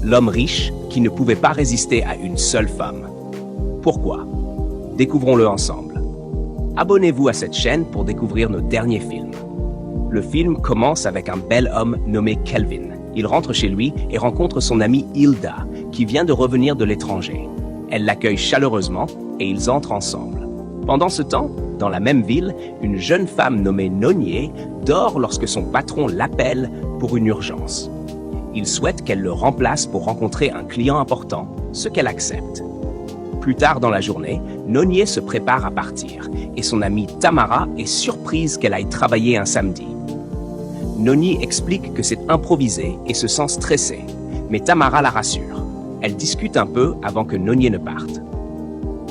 l'homme riche qui ne pouvait pas résister à une seule femme. Pourquoi? Découvrons-le ensemble. Abonnez-vous à cette chaîne pour découvrir nos derniers films. Le film commence avec un bel homme nommé Kelvin. Il rentre chez lui et rencontre son amie Hilda, qui vient de revenir de l'étranger. Elle l'accueille chaleureusement et ils entrent ensemble. Pendant ce temps, dans la même ville, une jeune femme nommée Nonier dort lorsque son patron l'appelle pour une urgence. Il souhaite qu'elle le remplace pour rencontrer un client important, ce qu'elle accepte. Plus tard dans la journée, Nonier se prépare à partir et son amie Tamara est surprise qu'elle aille travailler un samedi. Nonier explique que c'est improvisé et se sent stressée, mais Tamara la rassure. Elle discute un peu avant que Nonier ne parte.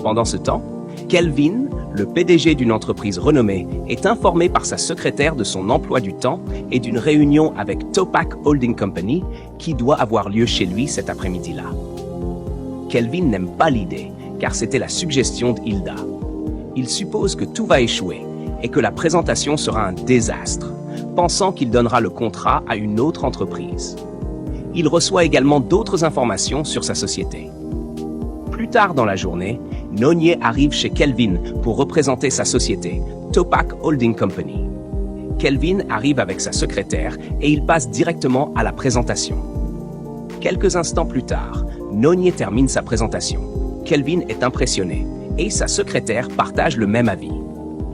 Pendant ce temps, Kelvin, le PDG d'une entreprise renommée, est informé par sa secrétaire de son emploi du temps et d'une réunion avec Topak Holding Company qui doit avoir lieu chez lui cet après-midi-là. Kelvin n'aime pas l'idée, car c'était la suggestion d'Hilda. Il suppose que tout va échouer et que la présentation sera un désastre, pensant qu'il donnera le contrat à une autre entreprise. Il reçoit également d'autres informations sur sa société. Plus tard dans la journée, Nonier arrive chez Kelvin pour représenter sa société, Topak Holding Company. Kelvin arrive avec sa secrétaire et il passe directement à la présentation. Quelques instants plus tard, Nonier termine sa présentation. Kelvin est impressionné et sa secrétaire partage le même avis.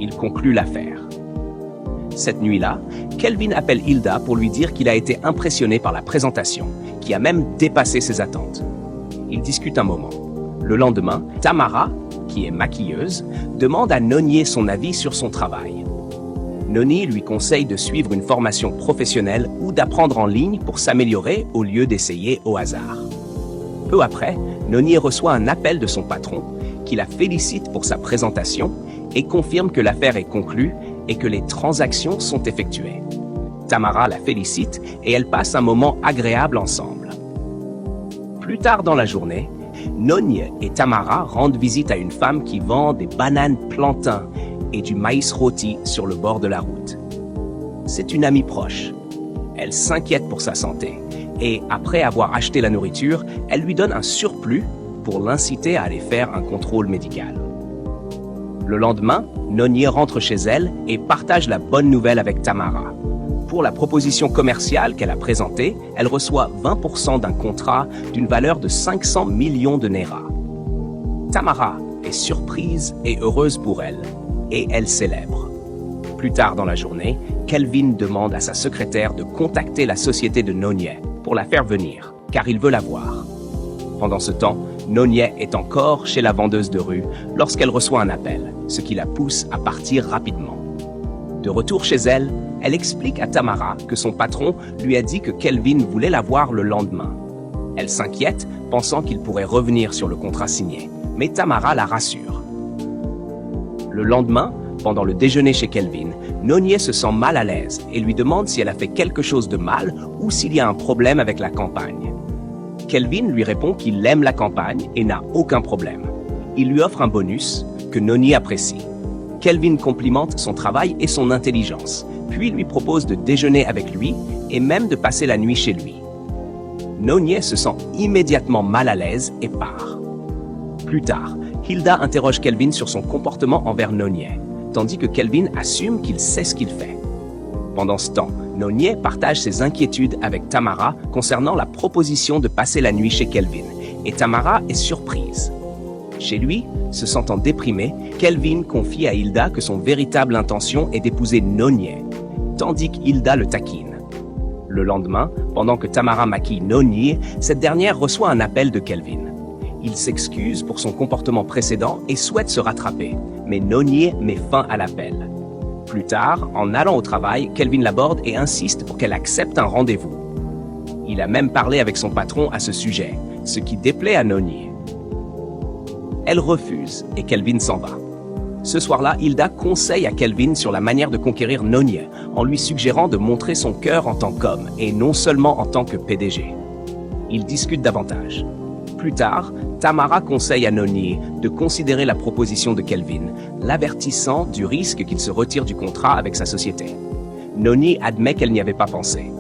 Il conclut l'affaire. Cette nuit-là, Kelvin appelle Hilda pour lui dire qu'il a été impressionné par la présentation, qui a même dépassé ses attentes. Ils discutent un moment. Le lendemain, Tamara, qui est maquilleuse, demande à Nonier son avis sur son travail. Nonier lui conseille de suivre une formation professionnelle ou d'apprendre en ligne pour s'améliorer au lieu d'essayer au hasard. Peu après, Nonier reçoit un appel de son patron qui la félicite pour sa présentation et confirme que l'affaire est conclue et que les transactions sont effectuées. Tamara la félicite et elles passent un moment agréable ensemble. Plus tard dans la journée, Nonier et Tamara rendent visite à une femme qui vend des bananes plantains et du maïs rôti sur le bord de la route. C'est une amie proche. Elle s'inquiète pour sa santé et, après avoir acheté la nourriture, elle lui donne un surplus pour l'inciter à aller faire un contrôle médical. Le lendemain, Nonier rentre chez elle et partage la bonne nouvelle avec Tamara. Pour la proposition commerciale qu'elle a présentée, elle reçoit 20% d'un contrat d'une valeur de 500 millions de Naira. Tamara est surprise et heureuse pour elle, et elle célèbre. Plus tard dans la journée, Kelvin demande à sa secrétaire de contacter la société de Nonier pour la faire venir, car il veut la voir. Pendant ce temps, Nonier est encore chez la vendeuse de rue lorsqu'elle reçoit un appel, ce qui la pousse à partir rapidement. De retour chez elle, elle explique à Tamara que son patron lui a dit que Kelvin voulait la voir le lendemain. Elle s'inquiète, pensant qu'il pourrait revenir sur le contrat signé, mais Tamara la rassure. Le lendemain, pendant le déjeuner chez Kelvin, Nonier se sent mal à l'aise et lui demande si elle a fait quelque chose de mal ou s'il y a un problème avec la campagne. Kelvin lui répond qu'il aime la campagne et n'a aucun problème. Il lui offre un bonus que Nonier apprécie. Kelvin complimente son travail et son intelligence, puis lui propose de déjeuner avec lui et même de passer la nuit chez lui. Nonier se sent immédiatement mal à l'aise et part. Plus tard, Hilda interroge Kelvin sur son comportement envers Nonier, tandis que Kelvin assume qu'il sait ce qu'il fait. Pendant ce temps, Nonier partage ses inquiétudes avec Tamara concernant la proposition de passer la nuit chez Kelvin, et Tamara est surprise. Chez lui, se sentant déprimé, Kelvin confie à Hilda que son véritable intention est d'épouser Nonier, tandis qu'Hilda le taquine. Le lendemain, pendant que Tamara maquille Nonier, cette dernière reçoit un appel de Kelvin. Il s'excuse pour son comportement précédent et souhaite se rattraper, mais Nonier met fin à l'appel. Plus tard, en allant au travail, Kelvin l'aborde et insiste pour qu'elle accepte un rendez-vous. Il a même parlé avec son patron à ce sujet, ce qui déplaît à Nonier. Elle refuse et Kelvin s'en va. Ce soir-là, Hilda conseille à Kelvin sur la manière de conquérir Nonier, en lui suggérant de montrer son cœur en tant qu'homme et non seulement en tant que PDG. Ils discutent davantage. Plus tard, Tamara conseille à Nonier de considérer la proposition de Kelvin, l'avertissant du risque qu'il se retire du contrat avec sa société. Nonier admet qu'elle n'y avait pas pensé.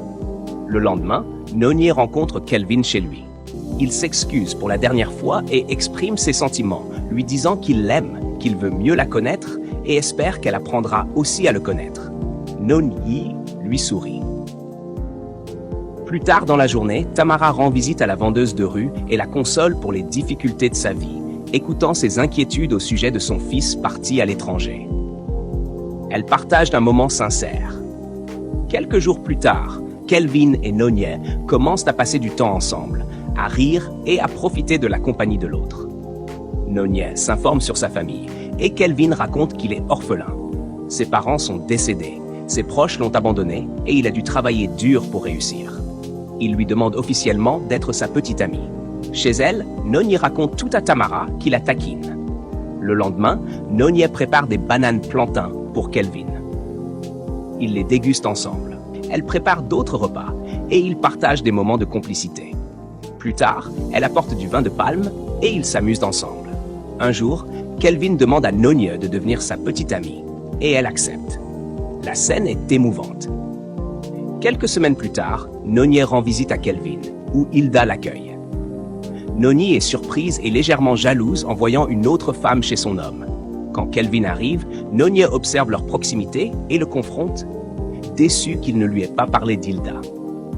Le lendemain, Nonier rencontre Kelvin chez lui. Il s'excuse pour la dernière fois et exprime ses sentiments, lui disant qu'il l'aime, qu'il veut mieux la connaître et espère qu'elle apprendra aussi à le connaître. Non-Yi lui sourit. Plus tard dans la journée, Tamara rend visite à la vendeuse de rue et la console pour les difficultés de sa vie, écoutant ses inquiétudes au sujet de son fils parti à l'étranger. Elle partage un moment sincère. Quelques jours plus tard, Kelvin et Non-Ye commencent à passer du temps ensemble, à rire et à profiter de la compagnie de l'autre. Non-Ye s'informe sur sa famille et Kelvin raconte qu'il est orphelin. Ses parents sont décédés, ses proches l'ont abandonné et il a dû travailler dur pour réussir. Il lui demande officiellement d'être sa petite amie. Chez elle, Non-Ye raconte tout à Tamara qui la taquine. Le lendemain, Non-Ye prépare des bananes plantains pour Kelvin. Ils les dégustent ensemble. Elle prépare d'autres repas et ils partagent des moments de complicité. Plus tard, elle apporte du vin de palme et ils s'amusent ensemble. Un jour, Kelvin demande à Non-Ye de devenir sa petite amie et elle accepte. La scène est émouvante. Quelques semaines plus tard, Non-Ye rend visite à Kelvin, où Hilda l'accueille. Non-Ye est surprise et légèrement jalouse en voyant une autre femme chez son homme. Quand Kelvin arrive, Non-Ye observe leur proximité et le confronte, déçu qu'il ne lui ait pas parlé d'Hilda.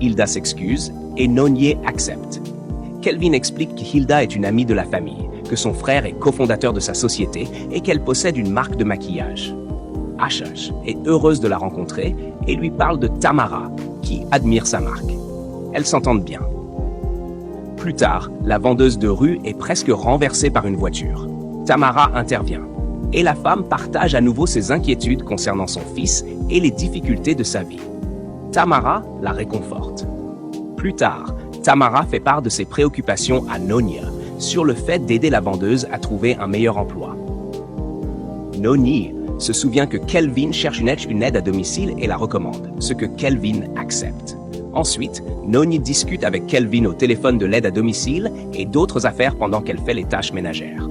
Hilda s'excuse et Non-Ye accepte. Kelvin explique qu'Hilda est une amie de la famille, que son frère est cofondateur de sa société et qu'elle possède une marque de maquillage. Ashash est heureuse de la rencontrer et lui parle de Tamara, qui admire sa marque. Elles s'entendent bien. Plus tard, la vendeuse de rue est presque renversée par une voiture. Tamara intervient, et la femme partage à nouveau ses inquiétudes concernant son fils et les difficultés de sa vie. Tamara la réconforte. Plus tard, Tamara fait part de ses préoccupations à Non-Ye sur le fait d'aider la vendeuse à trouver un meilleur emploi. Non-Ye se souvient que Kelvin cherche une aide à domicile et la recommande, ce que Kelvin accepte. Ensuite, Non-Ye discute avec Kelvin au téléphone de l'aide à domicile et d'autres affaires pendant qu'elle fait les tâches ménagères.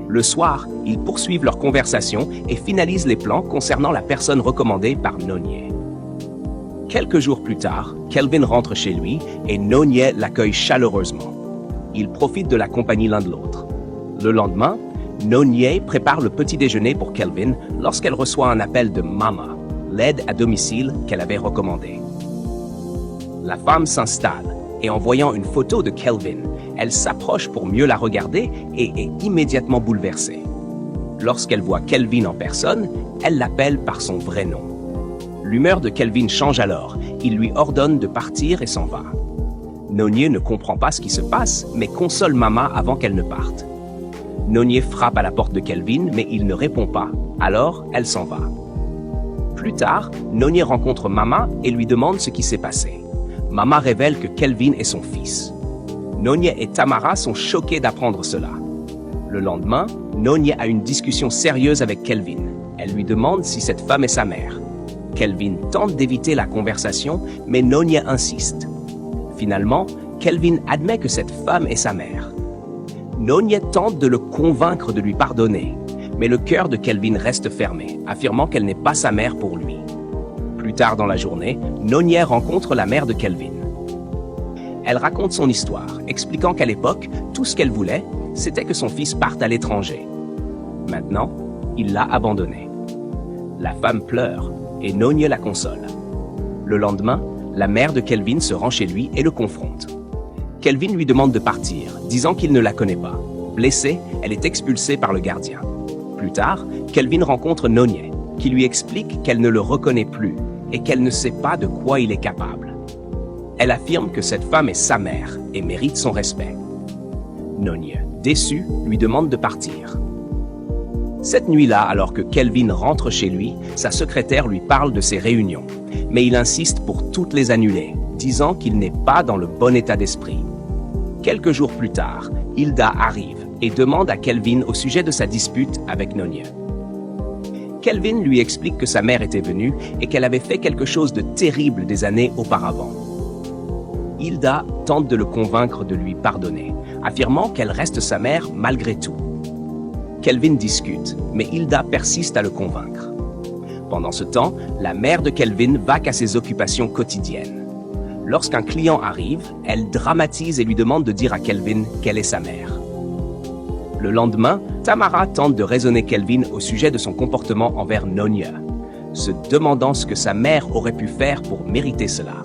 Le soir, ils poursuivent leur conversation et finalisent les plans concernant la personne recommandée par Non-Ye. Quelques jours plus tard, Kelvin rentre chez lui et Non-Ye l'accueille chaleureusement. Ils profitent de la compagnie l'un de l'autre. Le lendemain, Non-Ye prépare le petit déjeuner pour Kelvin lorsqu'elle reçoit un appel de Mama, l'aide à domicile qu'elle avait recommandée. La femme s'installe et en voyant une photo de Kelvin, elle s'approche pour mieux la regarder et est immédiatement bouleversée. Lorsqu'elle voit Kelvin en personne, elle l'appelle par son vrai nom. L'humeur de Kelvin change alors, il lui ordonne de partir et s'en va. Non-Ye ne comprend pas ce qui se passe, mais console Mama avant qu'elle ne parte. Non-Ye frappe à la porte de Kelvin, mais il ne répond pas, alors elle s'en va. Plus tard, Non-Ye rencontre Mama et lui demande ce qui s'est passé. Mama révèle que Kelvin est son fils. Non-Ye et Tamara sont choqués d'apprendre cela. Le lendemain, Non-Ye a une discussion sérieuse avec Kelvin. Elle lui demande si cette femme est sa mère. Kelvin tente d'éviter la conversation, mais Non-Ye insiste. Finalement, Kelvin admet que cette femme est sa mère. Non-Ye tente de le convaincre de lui pardonner, mais le cœur de Kelvin reste fermé, affirmant qu'elle n'est pas sa mère pour lui. Plus tard dans la journée, Non-Ye rencontre la mère de Kelvin. Elle raconte son histoire, expliquant qu'à l'époque, tout ce qu'elle voulait, c'était que son fils parte à l'étranger. Maintenant, il l'a abandonné. La femme pleure et Non-Ye la console. Le lendemain, la mère de Kelvin se rend chez lui et le confronte. Kelvin lui demande de partir, disant qu'il ne la connaît pas. Blessée, elle est expulsée par le gardien. Plus tard, Kelvin rencontre Non-Ye, qui lui explique qu'elle ne le reconnaît plus et qu'elle ne sait pas de quoi il est capable. Elle affirme que cette femme est sa mère et mérite son respect. Non-Ye, déçu, lui demande de partir. Cette nuit-là, alors que Kelvin rentre chez lui, sa secrétaire lui parle de ses réunions, mais il insiste pour toutes les annuler, disant qu'il n'est pas dans le bon état d'esprit. Quelques jours plus tard, Hilda arrive et demande à Kelvin au sujet de sa dispute avec Non-Ye. Kelvin lui explique que sa mère était venue et qu'elle avait fait quelque chose de terrible des années auparavant. Hilda tente de le convaincre de lui pardonner, affirmant qu'elle reste sa mère malgré tout. Kelvin discute, mais Hilda persiste à le convaincre. Pendant ce temps, la mère de Kelvin vaque à ses occupations quotidiennes. Lorsqu'un client arrive, elle dramatise et lui demande de dire à Kelvin qu'elle est sa mère. Le lendemain, Tamara tente de raisonner Kelvin au sujet de son comportement envers Nonya, se demandant ce que sa mère aurait pu faire pour mériter cela.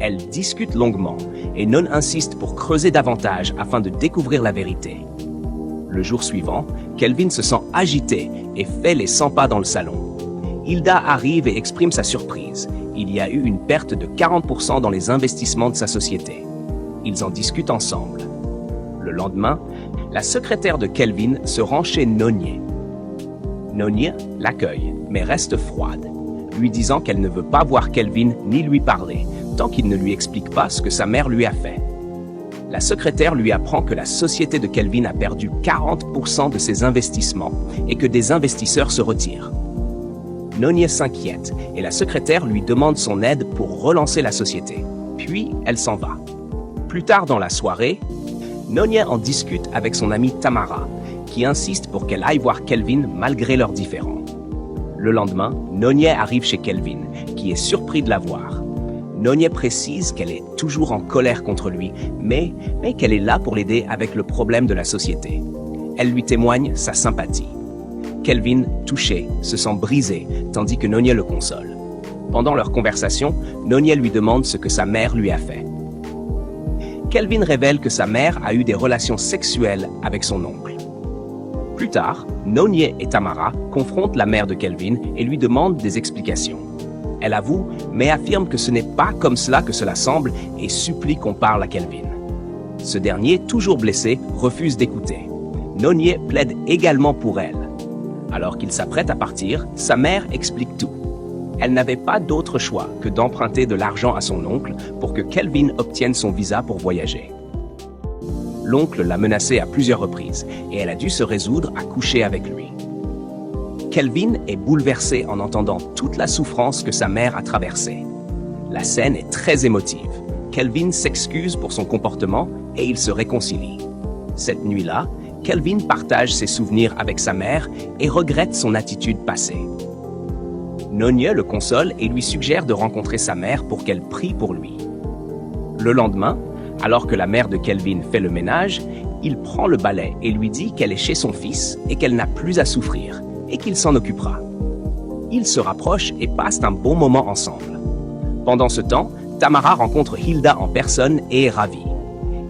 Elle discute longuement et Non insiste pour creuser davantage afin de découvrir la vérité. Le jour suivant, Kelvin se sent agité et fait les 100 pas dans le salon. Hilda arrive et exprime sa surprise. Il y a eu une perte de 40% dans les investissements de sa société. Ils en discutent ensemble. Le lendemain, la secrétaire de Kelvin se rend chez Nonya. Nonya l'accueille, mais reste froide, lui disant qu'elle ne veut pas voir Kelvin ni lui parler, tant qu'il ne lui explique pas ce que sa mère lui a fait. La secrétaire lui apprend que la société de Kelvin a perdu 40% de ses investissements et que des investisseurs se retirent. Nonya s'inquiète et la secrétaire lui demande son aide pour relancer la société. Puis, elle s'en va. Plus tard dans la soirée, Nonya en discute avec son amie Tamara, qui insiste pour qu'elle aille voir Kelvin malgré leurs différends. Le lendemain, Nonya arrive chez Kelvin, qui est surpris de la voir. Nonya précise qu'elle est toujours en colère contre lui, mais qu'elle est là pour l'aider avec le problème de la société. Elle lui témoigne sa sympathie. Kelvin, touché, se sent brisé, tandis que Nonya le console. Pendant leur conversation, Nonya lui demande ce que sa mère lui a fait. Kelvin révèle que sa mère a eu des relations sexuelles avec son oncle. Plus tard, Nonya et Tamara confrontent la mère de Kelvin et lui demandent des explications. Elle avoue, mais affirme que ce n'est pas comme cela que cela semble et supplie qu'on parle à Kelvin. Ce dernier, toujours blessé, refuse d'écouter. Nonya plaide également pour elle. Alors qu'il s'apprête à partir, sa mère explique tout. Elle n'avait pas d'autre choix que d'emprunter de l'argent à son oncle pour que Kelvin obtienne son visa pour voyager. L'oncle l'a menacée à plusieurs reprises et elle a dû se résoudre à coucher avec lui. Kelvin est bouleversé en entendant toute la souffrance que sa mère a traversée. La scène est très émotive. Kelvin s'excuse pour son comportement et ils se réconcilient. Cette nuit-là, Kelvin partage ses souvenirs avec sa mère et regrette son attitude passée. Nonya le console et lui suggère de rencontrer sa mère pour qu'elle prie pour lui. Le lendemain, alors que la mère de Kelvin fait le ménage, il prend le balai et lui dit qu'elle est chez son fils et qu'elle n'a plus à souffrir et qu'il s'en occupera. Ils se rapprochent et passent un bon moment ensemble. Pendant ce temps, Tamara rencontre Hilda en personne et est ravie.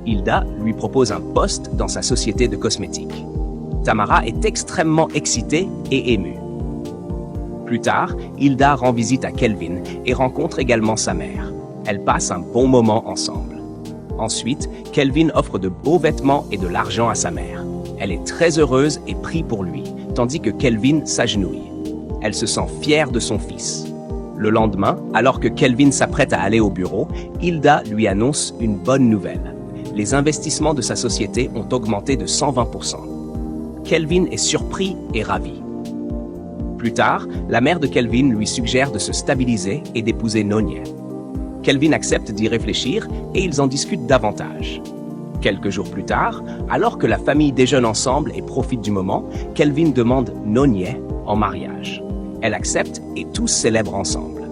Hilda lui propose un poste dans sa société de cosmétiques. Tamara est extrêmement excitée et émue. Plus tard, Hilda rend visite à Kelvin et rencontre également sa mère. Elles passent un bon moment ensemble. Ensuite, Kelvin offre de beaux vêtements et de l'argent à sa mère. Elle est très heureuse et prie pour lui, tandis que Kelvin s'agenouille. Elle se sent fière de son fils. Le lendemain, alors que Kelvin s'apprête à aller au bureau, Hilda lui annonce une bonne nouvelle. Les investissements de sa société ont augmenté de 120%. Kelvin est surpris et ravi. Plus tard, la mère de Kelvin lui suggère de se stabiliser et d'épouser Nonya. Kelvin accepte d'y réfléchir et ils en discutent davantage. Quelques jours plus tard, alors que la famille déjeune ensemble et profite du moment, Kelvin demande Nonya en mariage. Elle accepte et tous célèbrent ensemble.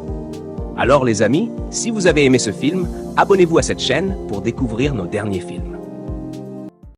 Alors les amis, si vous avez aimé ce film, abonnez-vous à cette chaîne pour découvrir nos derniers films.